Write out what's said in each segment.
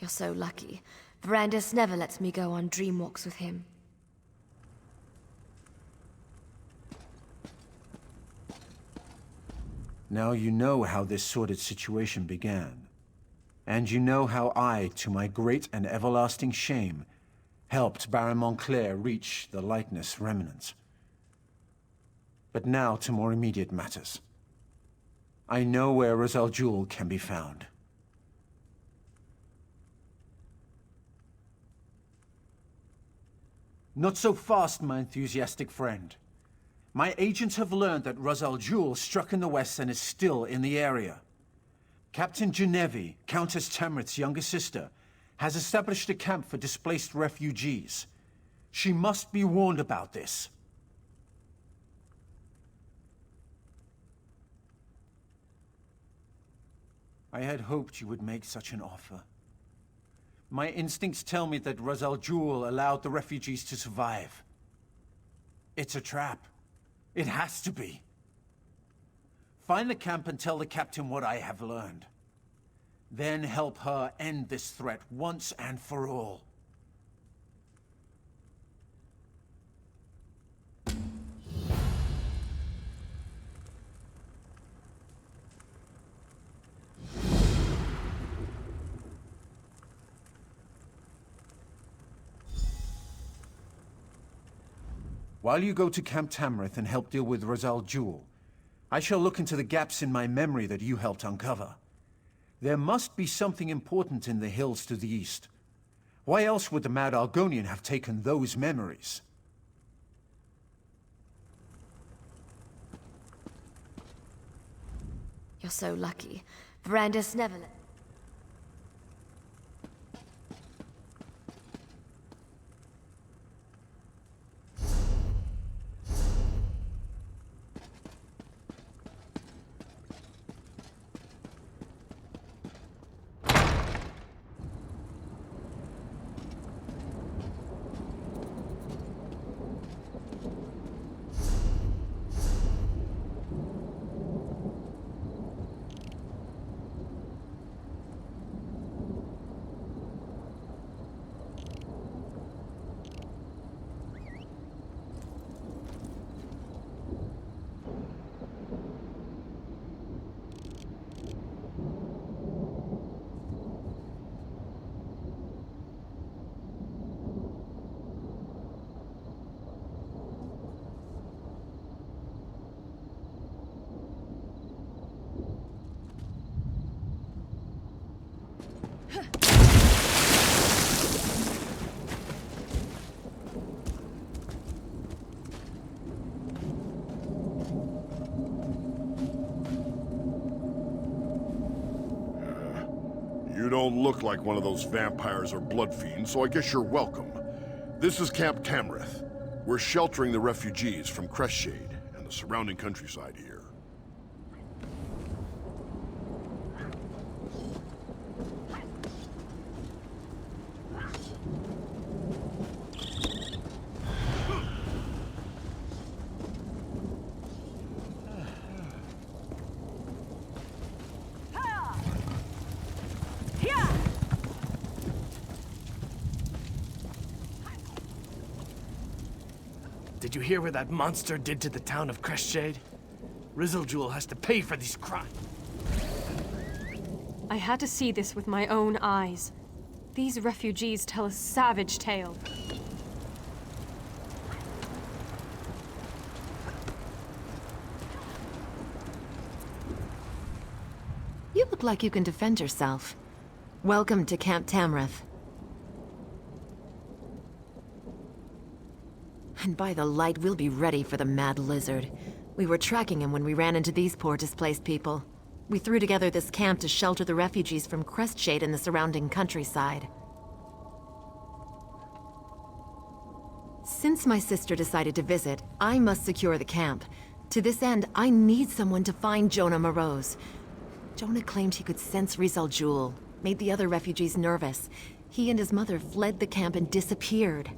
You're so lucky. Brandis never lets me go on dream walks with him. Now you know how this sordid situation began. And you know how I, to my great and everlasting shame, helped Baron Montclair reach the likeness remnant. But now to more immediate matters. I know where Rosal Jewel can be found. Not so fast, my enthusiastic friend. My agents have learned that Rosal Jewel struck in the west and is still in the area. Captain Janeve, Countess Tamrith's younger sister, has established a camp for displaced refugees. She must be warned about this. I had hoped you would make such an offer. My instincts tell me that Rosal Jewel allowed the refugees to survive. It's a trap. It has to be. Find the camp and tell the captain what I have learned. Then help her end this threat once and for all. While you go to Camp Tamrith and help deal with Rosal Jewel, I shall look into the gaps in my memory that you helped uncover. There must be something important in the hills to the east. Why else would the Mad Argonian have taken those memories? You're so lucky. Brandis never let... You don't look like one of those vampires or blood fiends, so I guess you're welcome. This is Camp Tamrith. We're sheltering the refugees from Crestshade and the surrounding countryside here. Did you hear what that monster did to the town of Crestshade? Rosal Jewel has to pay for these crimes. I had to see this with my own eyes. These refugees tell a savage tale. You look like you can defend yourself. Welcome to Camp Tamrith. And by the light, we'll be ready for the Mad Lizard. We were tracking him when we ran into these poor displaced people. We threw together this camp to shelter the refugees from Crestshade and the surrounding countryside. Since my sister decided to visit, I must secure the camp. To this end, I need someone to find Jonah Morose. Jonah claimed he could sense Rosal Jewel, made the other refugees nervous. He and his mother fled the camp and disappeared.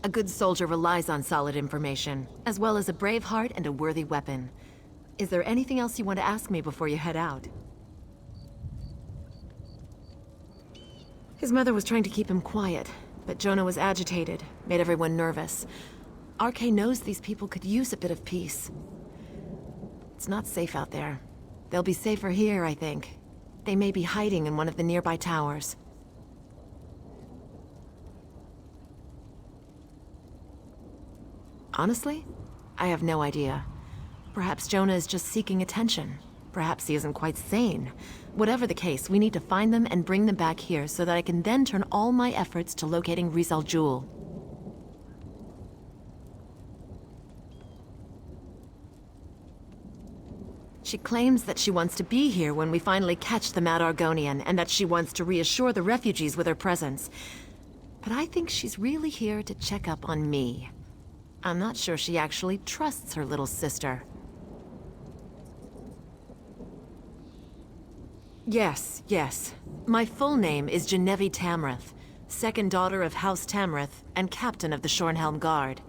A good soldier relies on solid information, as well as a brave heart and a worthy weapon. Is there anything else you want to ask me before you head out? His mother was trying to keep him quiet, but Jonah was agitated, made everyone nervous. RK knows these people could use a bit of peace. It's not safe out there. They'll be safer here, I think. They may be hiding in one of the nearby towers. Honestly, I have no idea. Perhaps Jonah is just seeking attention. Perhaps he isn't quite sane. Whatever the case, we need to find them and bring them back here so that I can then turn all my efforts to locating Rizal Jul. She claims that she wants to be here when we finally catch the Mad Argonian, and that she wants to reassure the refugees with her presence. But I think she's really here to check up on me. I'm not sure she actually trusts her little sister. Yes. My full name is Janeve Tamrith, second daughter of House Tamrith and captain of the Shornhelm Guard.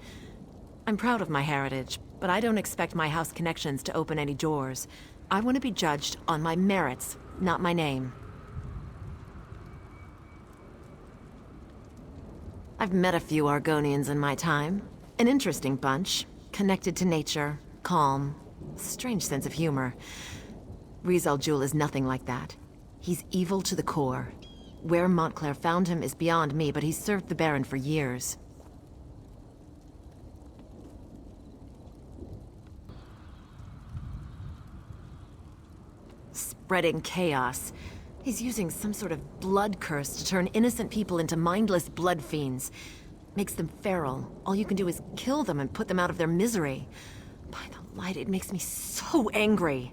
I'm proud of my heritage, but I don't expect my house connections to open any doors. I want to be judged on my merits, not my name. I've met a few Argonians in my time. An interesting bunch, connected to nature, calm, strange sense of humor. Rizal Jul is nothing like that. He's evil to the core. Where Montclair found him is beyond me, but he's served the Baron for years. Spreading chaos. He's using some sort of blood curse to turn innocent people into mindless blood fiends. Makes them feral. All you can do is kill them and put them out of their misery. By the light, it makes me so angry.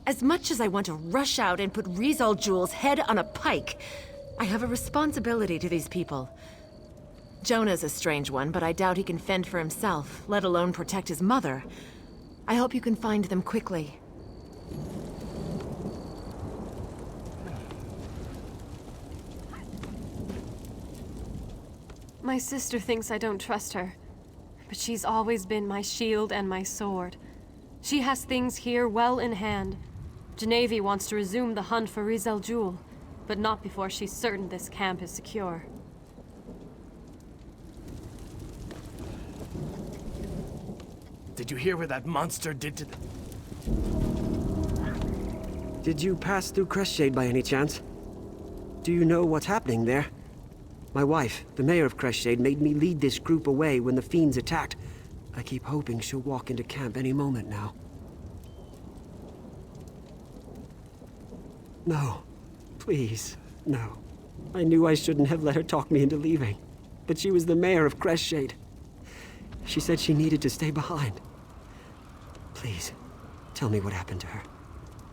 As much as I want to rush out and put Rizal Jul's head on a pike, I have a responsibility to these people. Jonah's a strange one, but I doubt he can fend for himself, let alone protect his mother. I hope you can find them quickly. My sister thinks I don't trust her, but she's always been my shield and my sword. She has things here well in hand. Janeve wants to resume the hunt for Rizal Jul, but not before she's certain this camp is secure. Did you hear what that monster did to the... Did you pass through Crestshade by any chance? Do you know what's happening there? My wife, the mayor of Crestshade, made me lead this group away when the fiends attacked. I keep hoping she'll walk into camp any moment now. No. Please, no. I knew I shouldn't have let her talk me into leaving. But she was the mayor of Crestshade. She said she needed to stay behind. Please, tell me what happened to her.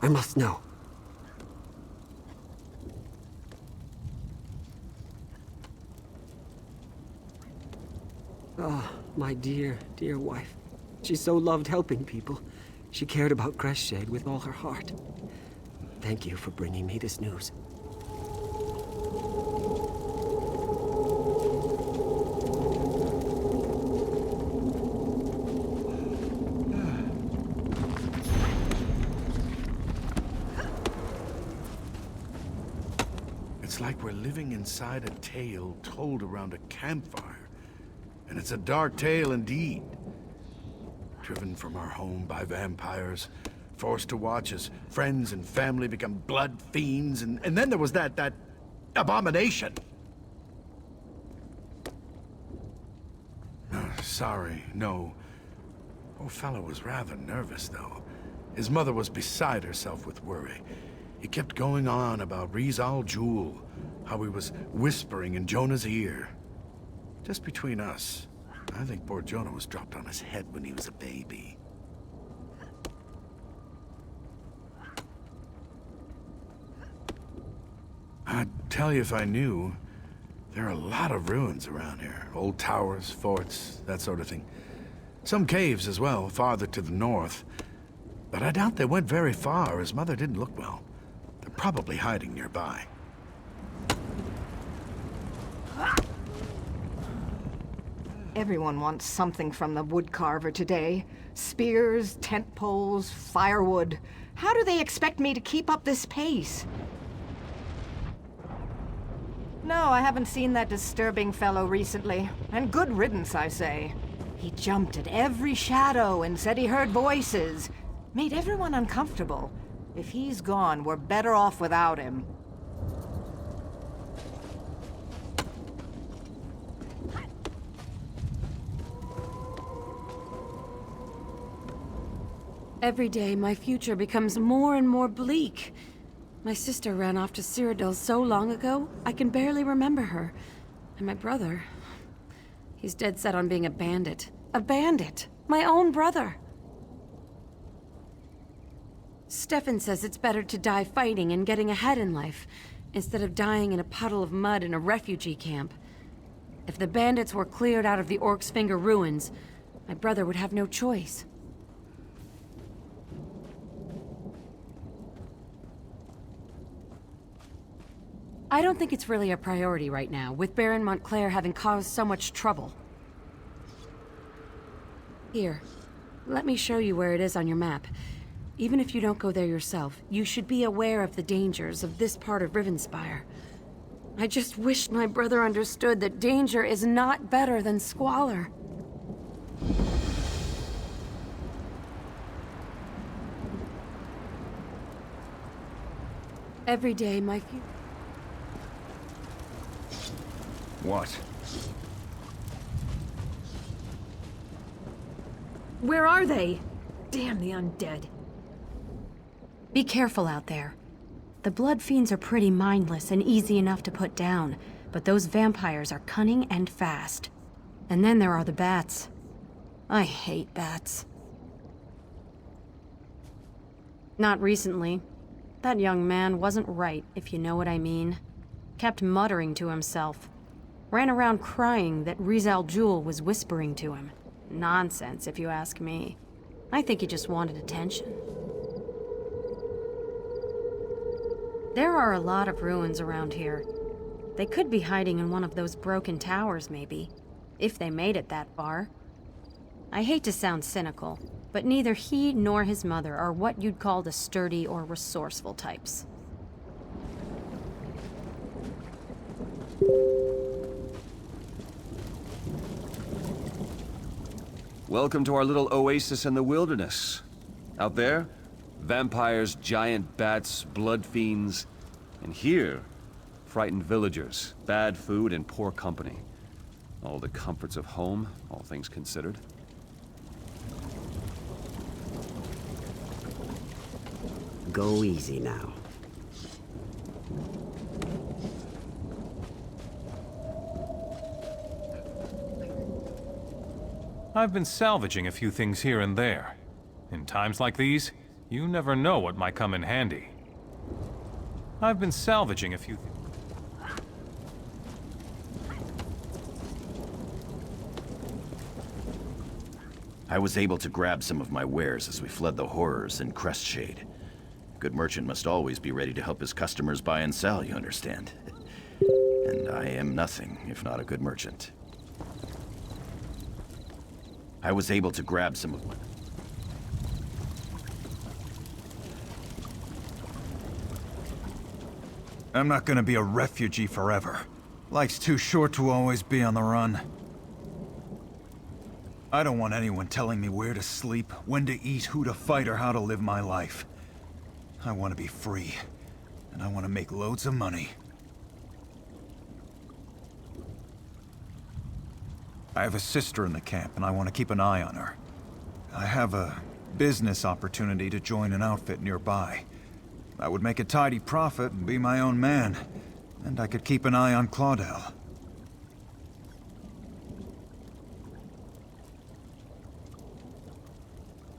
I must know. Ah, my dear, dear wife. She so loved helping people. She cared about Crestshade with all her heart. Thank you for bringing me this news. It's like we're living inside a tale told around a campfire. And it's a dark tale indeed. Driven from our home by vampires, forced to watch as friends and family become blood fiends, and then there was that abomination. Sorry, no. Poor fellow was rather nervous, though. His mother was beside herself with worry. He kept going on about Rizal Jul, how he was whispering in Jonah's ear. Just between us, I think poor Jonah was dropped on his head when he was a baby. I'd tell you if I knew. There are a lot of ruins around here. Old towers, forts, that sort of thing. Some caves as well, farther to the north. But I doubt they went very far. His mother didn't look well. They're probably hiding nearby. Everyone wants something from the woodcarver today. Spears, tent poles, firewood. How do they expect me to keep up this pace? No, I haven't seen that disturbing fellow recently. And good riddance, I say. He jumped at every shadow and said he heard voices. Made everyone uncomfortable. If he's gone, we're better off without him. Every day, my future becomes more and more bleak. My sister ran off to Cyrodiil so long ago, I can barely remember her. And my brother... he's dead set on being a bandit. A bandit! My own brother! Stefan says it's better to die fighting and getting ahead in life, instead of dying in a puddle of mud in a refugee camp. If the bandits were cleared out of the Orc's Finger ruins, my brother would have no choice. I don't think it's really a priority right now, with Baron Montclair having caused so much trouble. Here, let me show you where it is on your map. Even if you don't go there yourself, you should be aware of the dangers of this part of Rivenspire. I just wish my brother understood that danger is not better than squalor. Every day, my What? Where are they? Damn the undead. Be careful out there. The blood fiends are pretty mindless and easy enough to put down, but those vampires are cunning and fast. And then there are the bats. I hate bats. Not recently. That young man wasn't right, if you know what I mean. Kept muttering to himself. Ran around crying that Rizel was whispering to him. Nonsense, if you ask me. I think he just wanted attention. There are a lot of ruins around here. They could be hiding in one of those broken towers, maybe. If they made it that far. I hate to sound cynical, but neither he nor his mother are what you'd call the sturdy or resourceful types. Welcome to our little oasis in the wilderness. Out there, vampires, giant bats, blood fiends. And here, frightened villagers, bad food, and poor company. All the comforts of home, all things considered. Go easy now. I've been salvaging a few things here and there. In times like these, you never know what might come in handy. I've been salvaging a few I was able to grab some of my wares as we fled the horrors in Crestshade. A good merchant must always be ready to help his customers buy and sell, you understand. And I am nothing if not a good merchant. I was able to grab some of my... I'm not gonna be a refugee forever. Life's too short to always be on the run. I don't want anyone telling me where to sleep, when to eat, who to fight, or how to live my life. I want to be free, and I want to make loads of money. I have a sister in the camp, and I want to keep an eye on her. I have a business opportunity to join an outfit nearby. I would make a tidy profit and be my own man, and I could keep an eye on Claudel.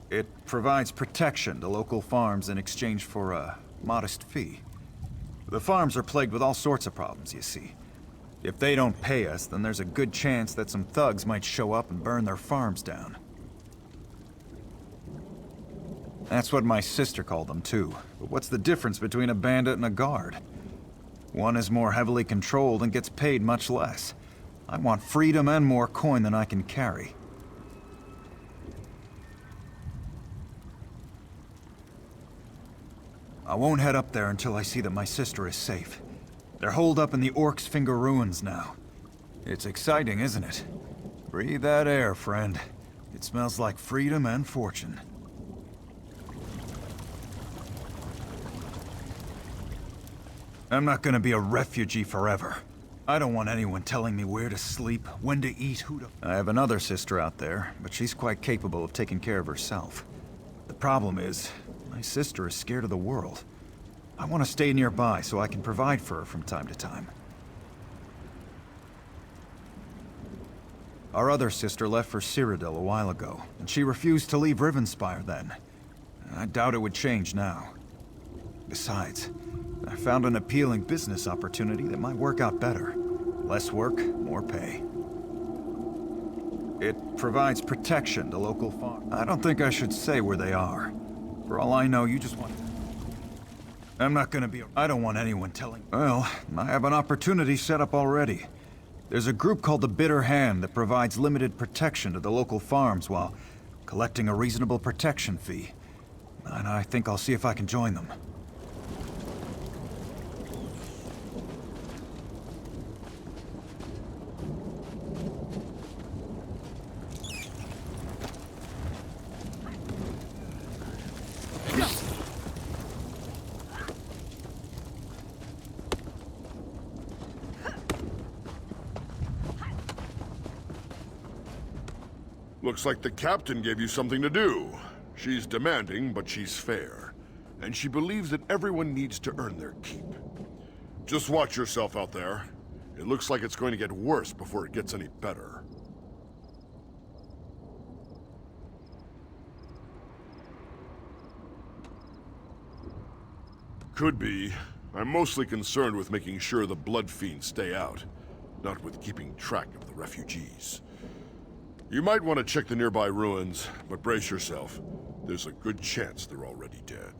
It provides protection to local farms in exchange for a modest fee. The farms are plagued with all sorts of problems, you see. If they don't pay us, then there's a good chance that some thugs might show up and burn their farms down. That's what my sister called them too. But what's the difference between a bandit and a guard? One is more heavily controlled and gets paid much less. I want freedom and more coin than I can carry. I won't head up there until I see that my sister is safe. They're holed up in the Orc's Finger ruins now. It's exciting, isn't it? Breathe that air, friend. It smells like freedom and fortune. I'm not gonna be a refugee forever. I don't want anyone telling me where to sleep, when to eat, who to... I have another sister out there, but she's quite capable of taking care of herself. The problem is, my sister is scared of the world. I want to stay nearby so I can provide for her from time to time. Our other sister left for Cyrodiil a while ago, and she refused to leave Rivenspire then. I doubt it would change now. Besides, I found an appealing business opportunity that might work out better. Less work, more pay. It provides protection to local farms. I don't think I should say where they are. For all I know, you just want... I'm not gonna be... I don't want anyone telling... Well, I have an opportunity set up already. There's a group called the Bitter Hand that provides limited protection to the local farms while collecting a reasonable protection fee. And I think I'll see if I can join them. Looks like the captain gave you something to do. She's demanding, but she's fair. And she believes that everyone needs to earn their keep. Just watch yourself out there. It looks like it's going to get worse before it gets any better. Could be. I'm mostly concerned with making sure the blood fiends stay out, not with keeping track of the refugees. You might want to check the nearby ruins, but brace yourself. There's a good chance they're already dead.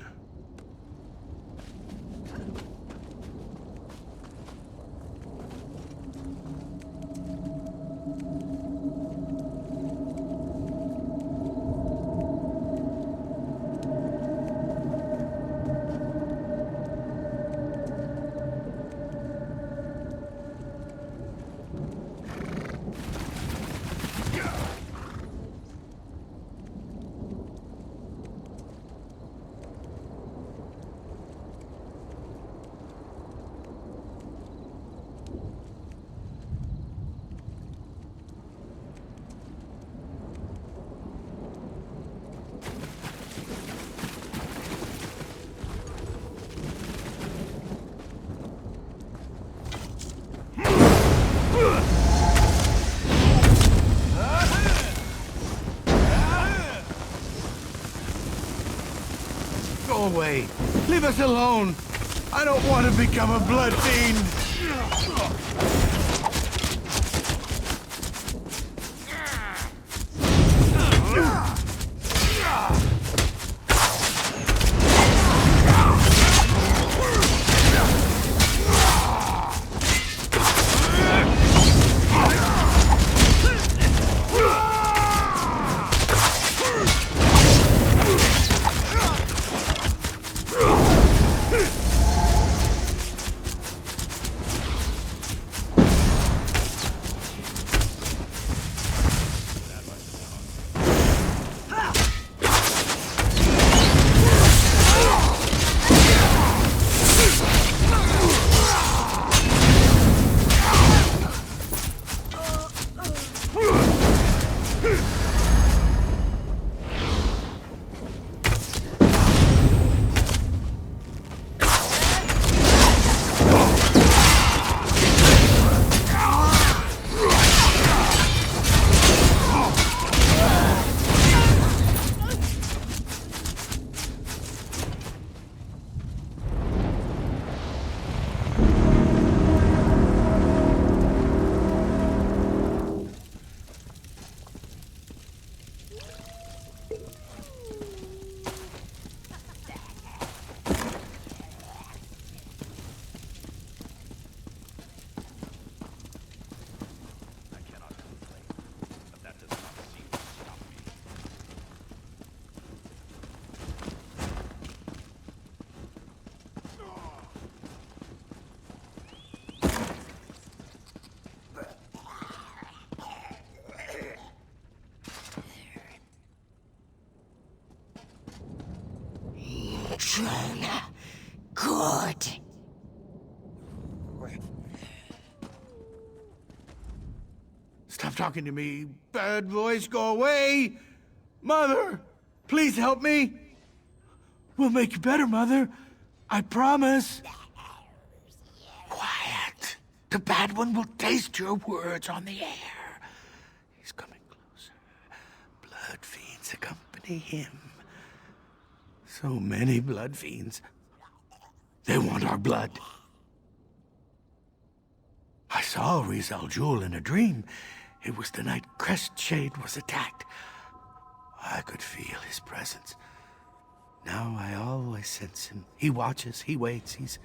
Go away. Leave us alone. I don't want to become a blood fiend. Good. Stop talking to me. Bad voice, go away. Mother, please help me. We'll make you better, Mother. I promise. Quiet. The bad one will taste your words on the air. He's coming closer. Blood fiends accompany him. So many blood fiends. They want our blood. I saw Rizel in a dream. It was the night Crestshade was attacked. I could feel his presence. Now I always sense him. He watches, he waits, he's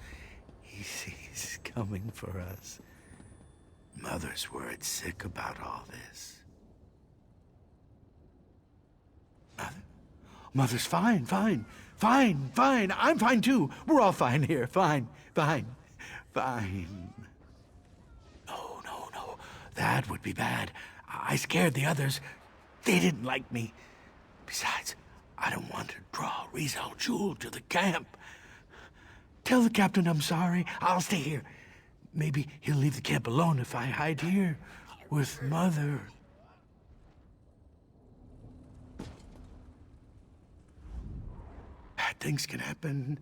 coming for us. Mother's worried sick about all this. Mother's fine. I'm fine too. We're all fine here. Fine. No. That would be bad. I scared the others. They didn't like me. Besides, I don't want to draw Rizel to the camp. Tell the captain I'm sorry. I'll stay here. Maybe he'll leave the camp alone if I hide here with Mother. Bad things can happen.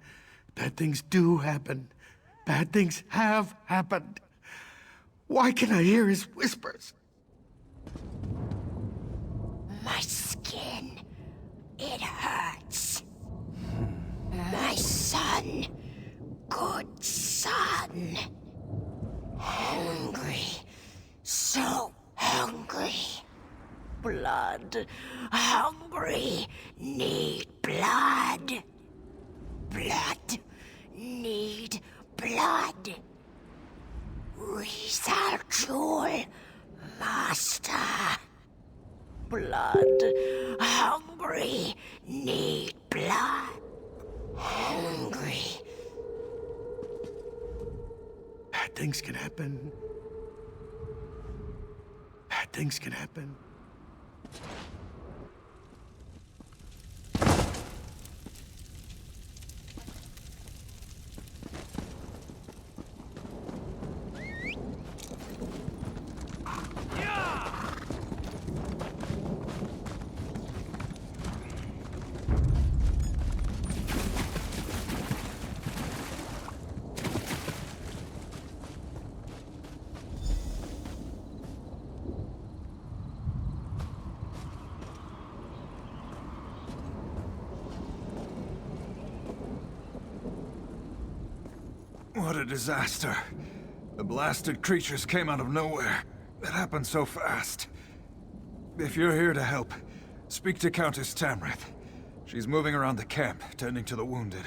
Bad things do happen. Bad things have happened. Why can I hear his whispers? My skin, it hurts. My son, good son. Hungry, so hungry. Blood, hungry, need blood. Blood, need blood. Rizel, master. Blood, hungry, need blood. Hungry. Bad things can happen. Bad things can happen. What a disaster. The blasted creatures came out of nowhere. It happened so fast. If you're here to help, speak to Countess Tamrith. She's moving around the camp, tending to the wounded.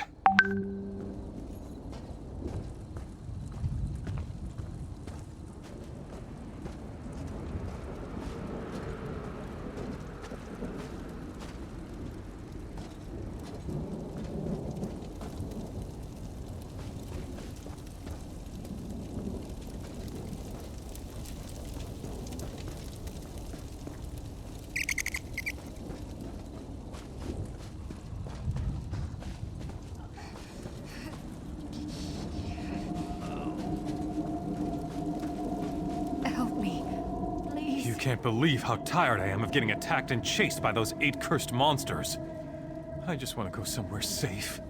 I can't believe how tired I am of getting attacked and chased by those 8 cursed monsters. I just want to go somewhere safe.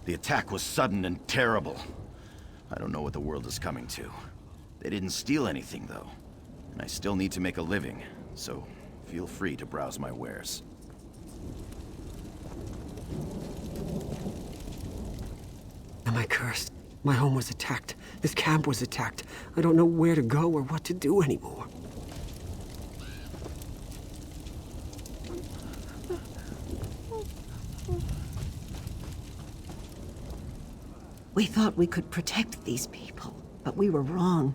The attack was sudden and terrible. I don't know what the world is coming to. They didn't steal anything, though. And I still need to make a living, so feel free to browse my wares. Am I cursed? My home was attacked. This camp was attacked. I don't know where to go or what to do anymore. We thought we could protect these people, but we were wrong.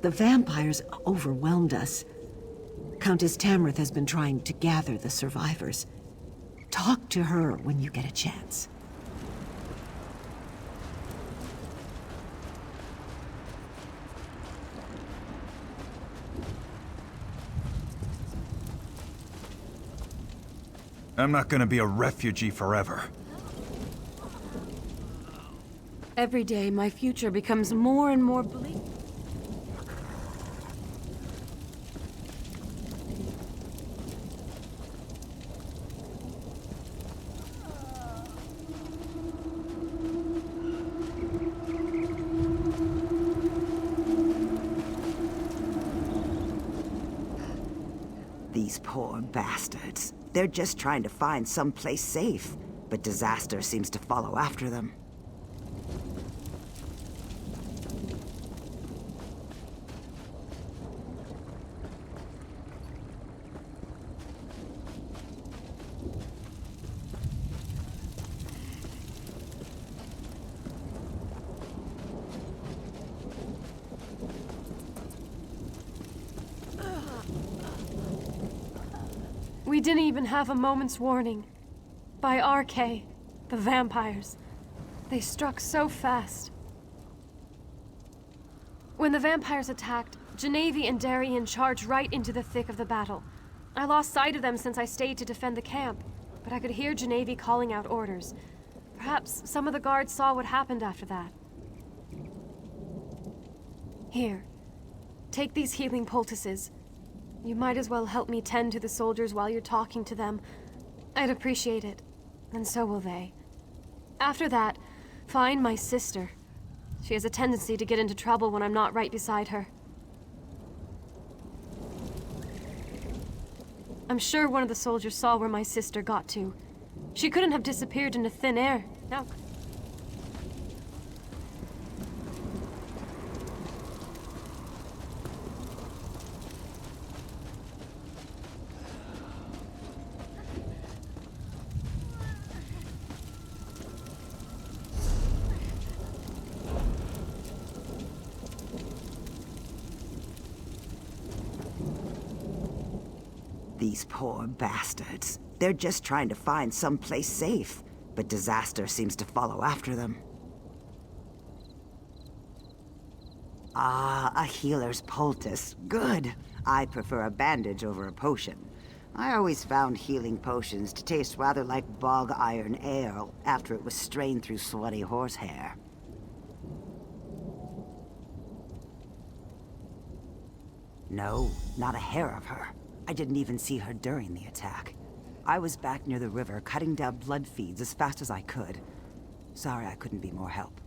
The vampires overwhelmed us. Countess Tamrith has been trying to gather the survivors. Talk to her when you get a chance. I'm not gonna be a refugee forever. Every day, my future becomes more and more bleak. These poor bastards. They're just trying to find someplace safe, but disaster seems to follow after them. We didn't even have a moment's warning. By RK, the vampires. They struck so fast. When the vampires attacked, Janeve and Darien charged right into the thick of the battle. I lost sight of them since I stayed to defend the camp, but I could hear Janeve calling out orders. Perhaps some of the guards saw what happened after that. Here, take these healing poultices. You might as well help me tend to the soldiers while you're talking to them. I'd appreciate it, and so will they. After that, find my sister. She has a tendency to get into trouble when I'm not right beside her. I'm sure one of the soldiers saw where my sister got to. She couldn't have disappeared into thin air. Now, These poor bastards. They're just trying to find someplace safe, but disaster seems to follow after them. Ah, a healer's poultice. Good. I prefer a bandage over a potion. I always found healing potions to taste rather like bog iron ale after it was strained through sweaty horsehair. No, not a hair of her. I didn't even see her during the attack. I was back near the river cutting down blood feeds as fast as I could. Sorry I couldn't be more help.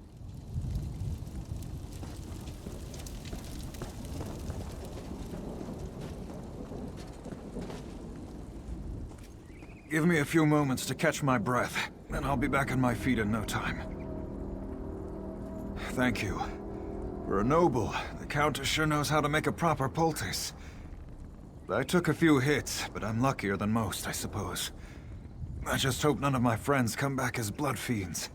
Give me a few moments to catch my breath, and I'll be back on my feet in no time. Thank you. For a noble, the Countess sure knows how to make a proper poultice. I took a few hits, but I'm luckier than most, I suppose. I just hope none of my friends come back as blood fiends.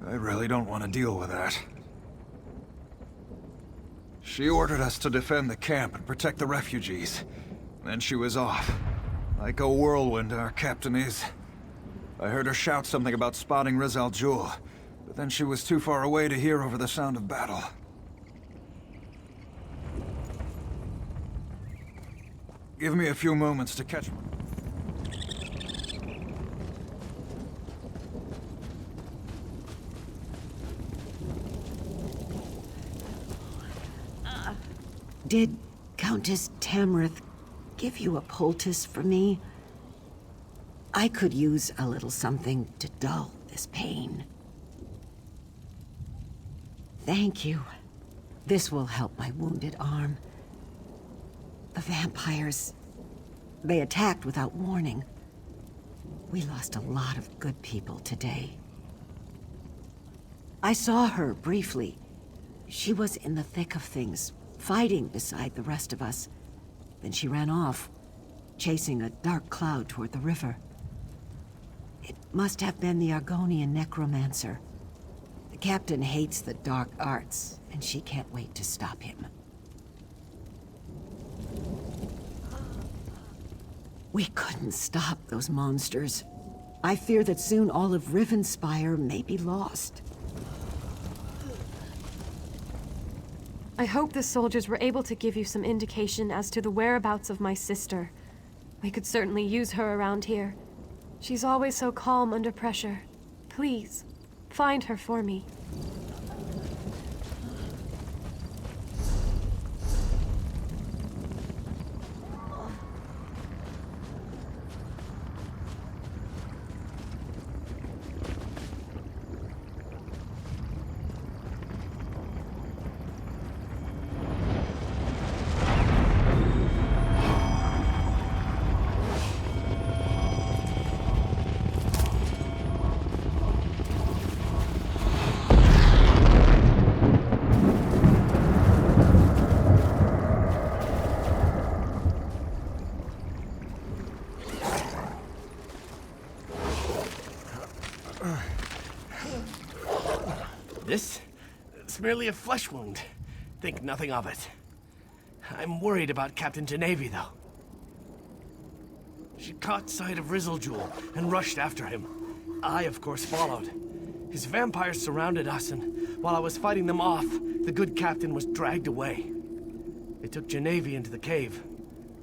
I really don't want to deal with that. She ordered us to defend the camp and protect the refugees. Then she was off. Like a whirlwind, our captain is. I heard her shout something about spotting Rizal Jul, but then she was too far away to hear over the sound of battle. Give me a few moments to catch... Did Countess Tamrith give you a poultice for me? I could use a little something to dull this pain. Thank you. This will help my wounded arm. The vampires, they attacked without warning. We lost a lot of good people today. I saw her briefly. She was in the thick of things, fighting beside the rest of us. Then she ran off, chasing a dark cloud toward the river. It must have been the Argonian necromancer. The captain hates the dark arts, and she can't wait to stop him. We couldn't stop those monsters. I fear that soon all of Rivenspire may be lost. I hope the soldiers were able to give you some indication as to the whereabouts of my sister. We could certainly use her around here. She's always so calm under pressure. Please, find her for me. This is merely a flesh wound. Think nothing of it. I'm worried about Captain Janeve, though. She caught sight of Rizeljul and rushed after him. I, of course, followed. His vampires surrounded us, and while I was fighting them off, the good captain was dragged away. They took Janeve into the cave.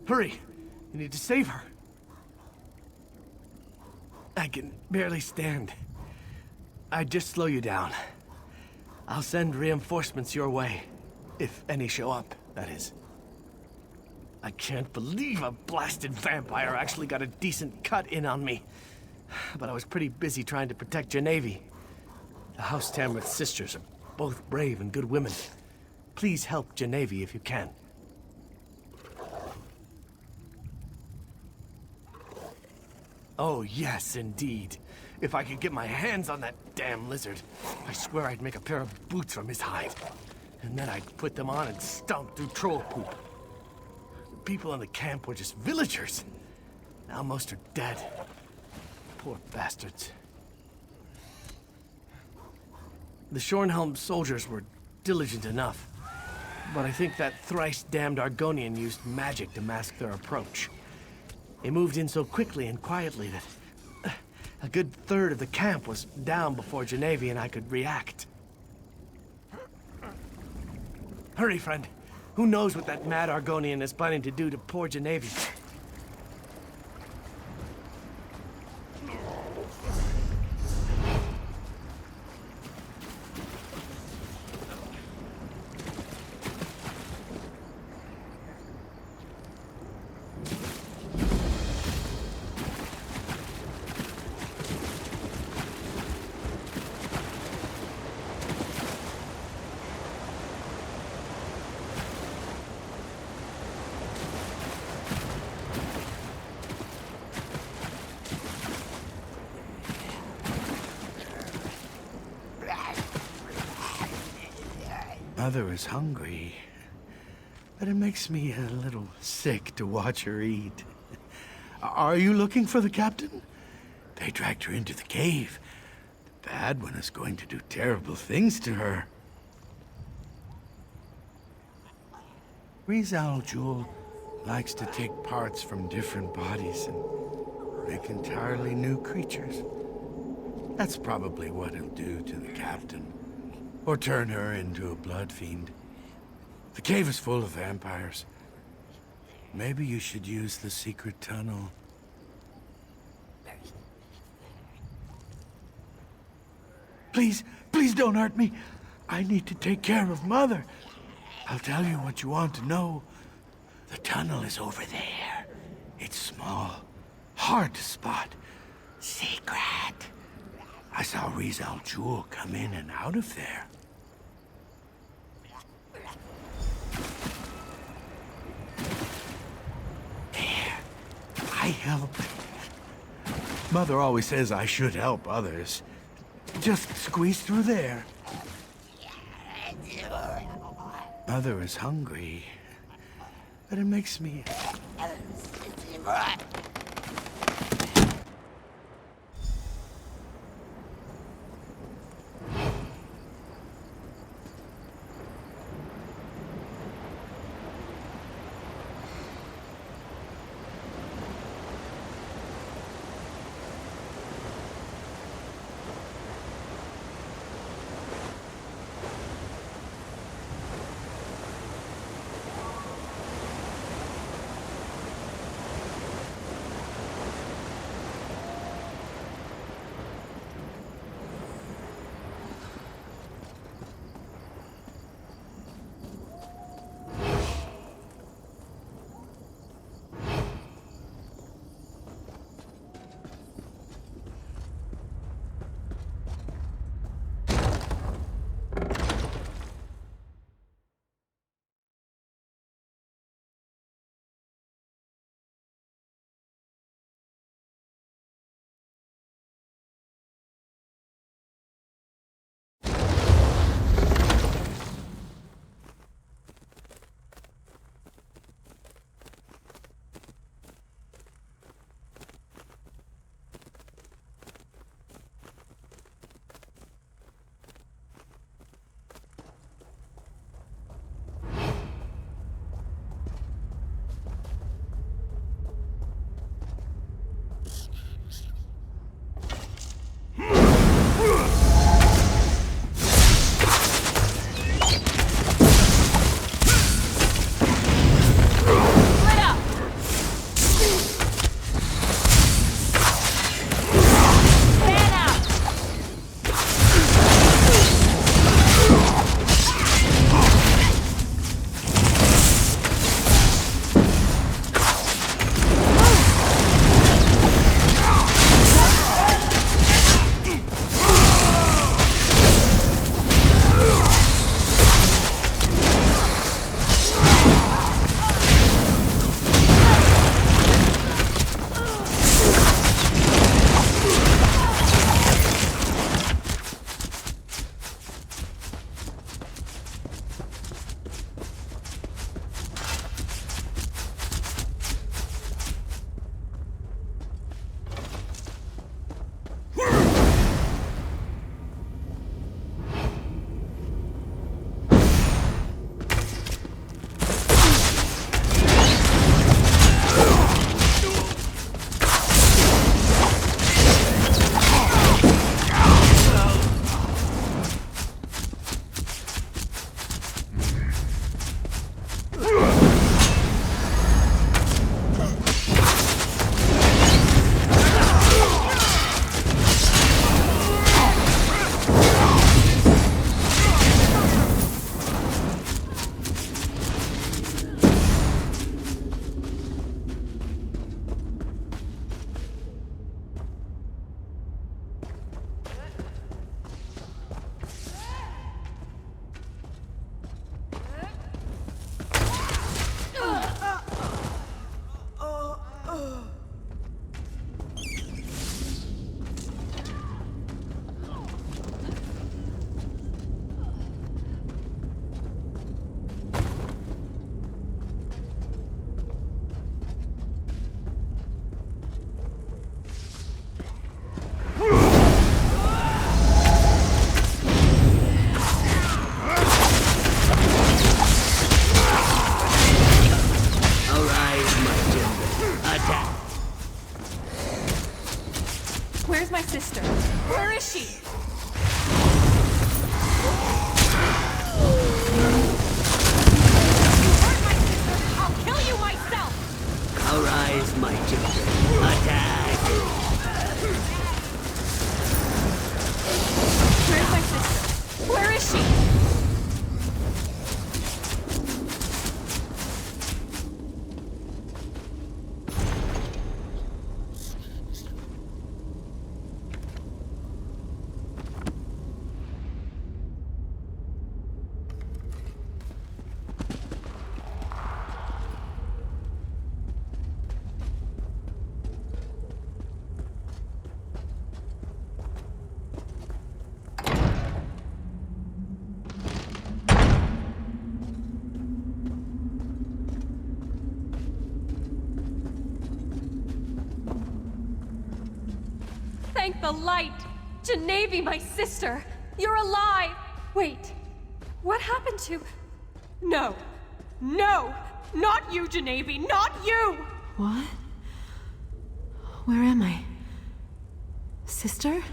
Hurry! You need to save her. I can barely stand. I'd just slow you down. I'll send reinforcements your way. If any show up, that is. I can't believe a blasted vampire actually got a decent cut in on me. But I was pretty busy trying to protect Janeve. The House Tamrith sisters are both brave and good women. Please help Janeve if you can. Oh, yes, indeed. If I could get my hands on that damn lizard, I swear I'd make a pair of boots from his hide. And then I'd put them on and stomp through troll poop. The people in the camp were just villagers. Now most are dead. Poor bastards. The Shornhelm soldiers were diligent enough, but I think that thrice-damned Argonian used magic to mask their approach. They moved in so quickly and quietly that a good third of the camp was down before Janeve and I could react. Hurry, friend. Who knows what that mad Argonian is planning to do to poor Janeve? Mother is hungry, but it makes me a little sick to watch her eat. Are you looking for the captain? They dragged her into the cave. The bad one is going to do terrible things to her. Rizeljul likes to take parts from different bodies and make entirely new creatures. That's probably what he'll do to the captain. Or turn her into a blood fiend. The cave is full of vampires. Maybe you should use the secret tunnel. Please, please don't hurt me. I need to take care of Mother. I'll tell you what you want to know. The tunnel is over there. It's small, hard to spot. Secret. I saw Rizeljul come in and out of there. There. I helped. Mother always says I should help others. Just squeeze through there. Mother is hungry, but it makes me... Where's my sister? Where is she? You hurt my sister! I'll kill you myself! Arise, my children. Attack! Where's my sister? Where is she? Thank the light! Janeve, my sister! You're alive! Wait, what happened to... No! No! Not you, Janeve! Not you! What? Where am I? Sister?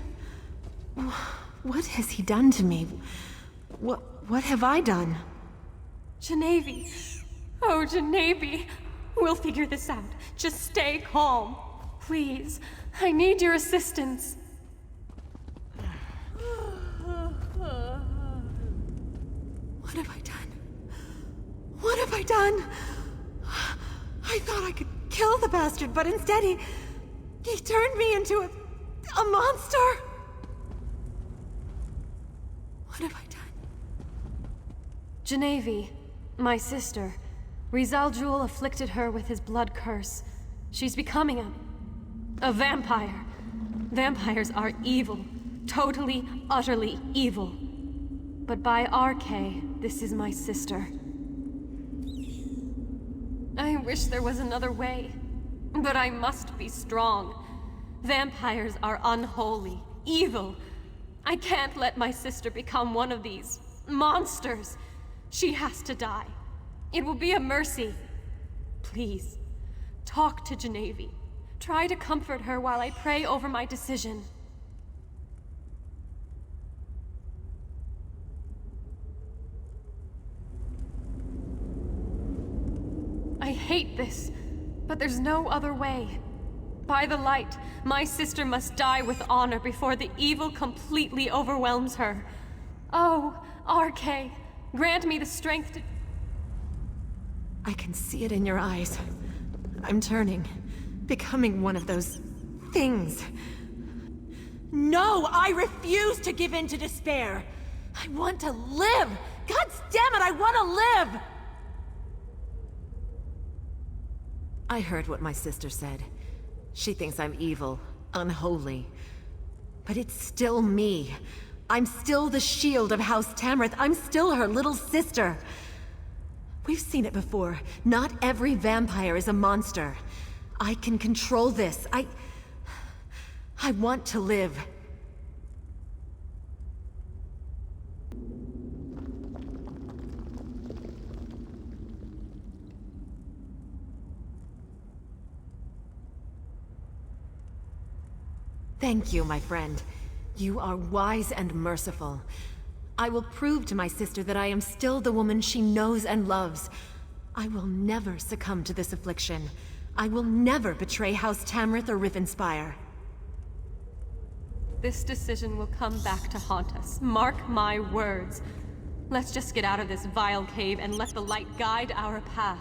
What has he done to me? What have I done? Janeve! Oh, Janeve! We'll figure this out. Just stay calm. Please, I need your assistance. What have I done? What have I done? I thought I could kill the bastard, but instead he turned me into a monster. What have I done? Janeve, my sister. Rizal afflicted her with his blood curse. She's becoming a vampire. Vampires are evil. Totally, utterly evil. But by Arche, this is my sister. I wish there was another way. But I must be strong. Vampires are unholy, evil. I can't let my sister become one of these monsters. She has to die. It will be a mercy. Please, talk to Janeve. Try to comfort her while I pray over my decision. I hate this, but there's no other way. By the light, my sister must die with honor before the evil completely overwhelms her. Oh, Arche, grant me the strength to... I can see it in your eyes. I'm turning, becoming one of those things. No, I refuse to give in to despair. I want to live. God damn it, I want to live! I heard what my sister said. She thinks I'm evil, unholy. But it's still me. I'm still the shield of House Tamrith. I'm still her little sister. We've seen it before. Not every vampire is a monster. I can control this. I want to live. Thank you, my friend. You are wise and merciful. I will prove to my sister that I am still the woman she knows and loves. I will never succumb to this affliction. I will never betray House Tamrith or Rivenspire. This decision will come back to haunt us. Mark my words. Let's just get out of this vile cave and let the light guide our path.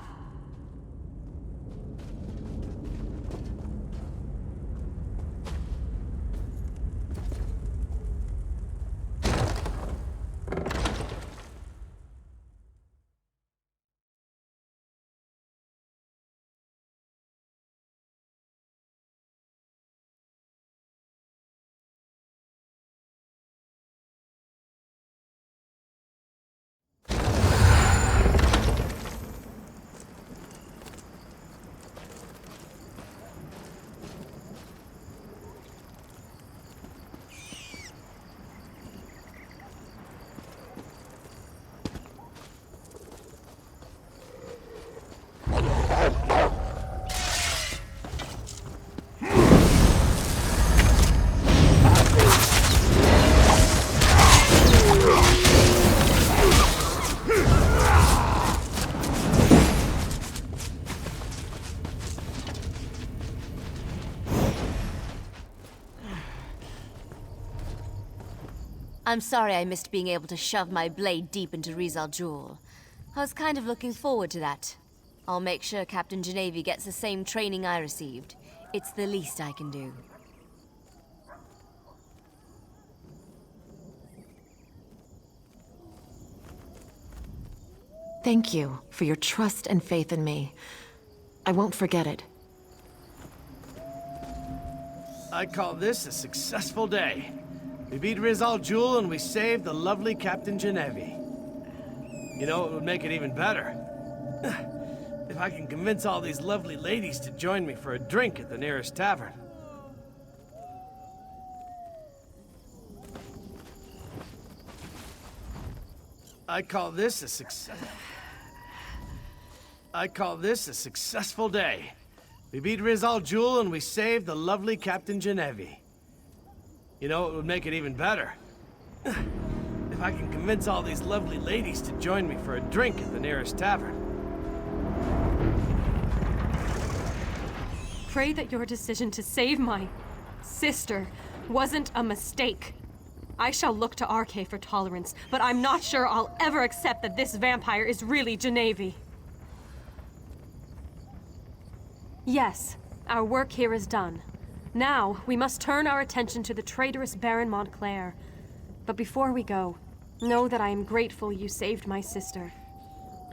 I'm sorry I missed being able to shove my blade deep into Rizel. I was kind of looking forward to that. I'll make sure Captain Janeve gets the same training I received. It's the least I can do. Thank you for your trust and faith in me. I won't forget it. I call this a successful day. We beat Rizel and we saved the lovely Captain Janeve. You know, it would make it even better. If I can convince all these lovely ladies to join me for a drink at the nearest tavern. I call this a successful day. We beat Rizel and we saved the lovely Captain Janeve. You know, it would make it even better. If I can convince all these lovely ladies to join me for a drink at the nearest tavern. Pray that your decision to save my sister wasn't a mistake. I shall look to Arche for tolerance, but I'm not sure I'll ever accept that this vampire is really Janeve. Yes, our work here is done. Now, we must turn our attention to the traitorous Baron Montclair. But before we go, know that I am grateful you saved my sister.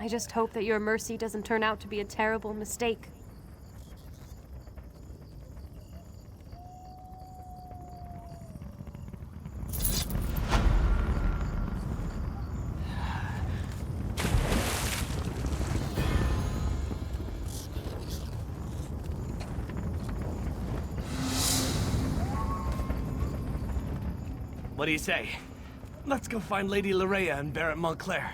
I just hope that your mercy doesn't turn out to be a terrible mistake. What do you say? Let's go find Lady Larea and Baron Montclair.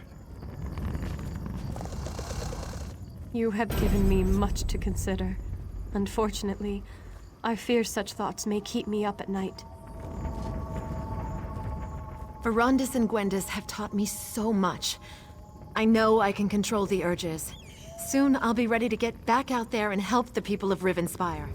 You have given me much to consider. Unfortunately, I fear such thoughts may keep me up at night. Verandis and Gwendis have taught me so much. I know I can control the urges. Soon I'll be ready to get back out there and help the people of Rivenspire.